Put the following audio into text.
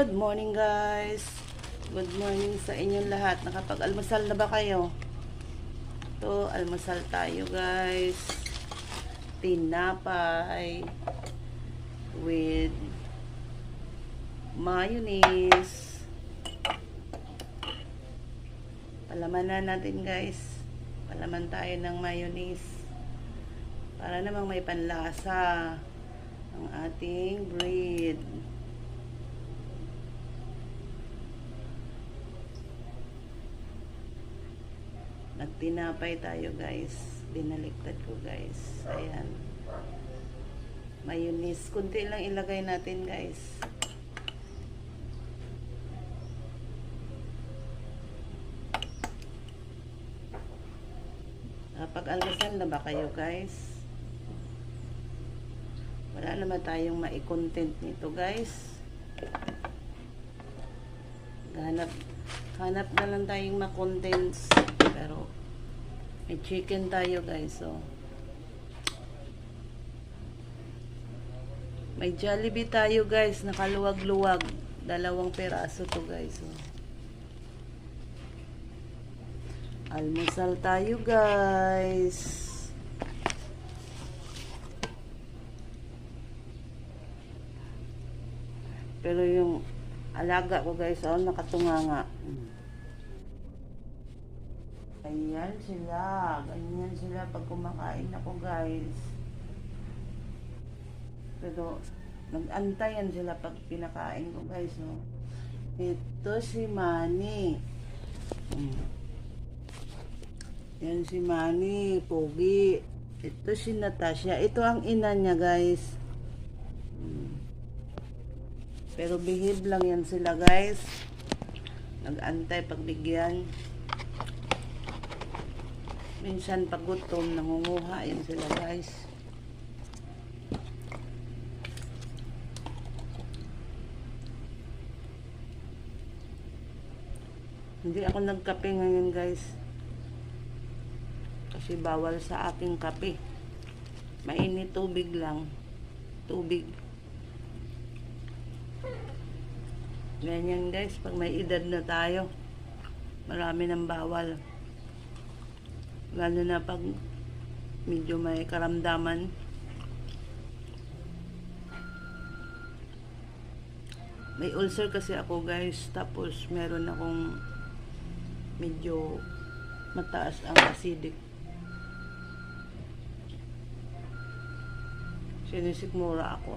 Good morning guys. Good morning sa inyong lahat. Nakapag-almusal na ba kayo? Ito, almusal tayo guys. Tinapay with mayonnaise. Palaman na natin guys. Palaman tayo ng mayonnaise. Para namang may panlasa ang ating bread. Nagtinapay tayo guys. Binaliktad ko guys. Ayan. Mayonnaise. Kunti lang ilagay natin guys. Nakapag-almusal na ba kayo guys? Wala naman tayong mai-content nito guys. Hanap na lang tayong ma-contents. Pero may chicken tayo guys. So may Jollibee tayo guys. Nakaluwag-luwag. 2 peraso to guys. So almusal tayo guys. Pero yung alaga ko guys, nakatunganga. Ayan sila. Ganyan sila pag kumakain ako guys. Pero nag-antayan sila pag pinakain ko guys. No? Ito si Manny. Yan si Manny, pogi. Ito si Natasha. Ito ang ina niya guys. Pero behave lang yan sila guys. Nag-antay pagbigyan. Minsan pag gutom, nangunguha yan sila guys. Hindi ako nagkape ngayon guys. Kasi bawal sa aking kape. Mainit tubig lang. Tubig. Ganyan guys, pag may edad na tayo, marami ng bawal. Lalo na pag medyo may karamdaman. May ulcer kasi ako guys, tapos meron akong medyo mataas ang acidic. Sinisikmura ako.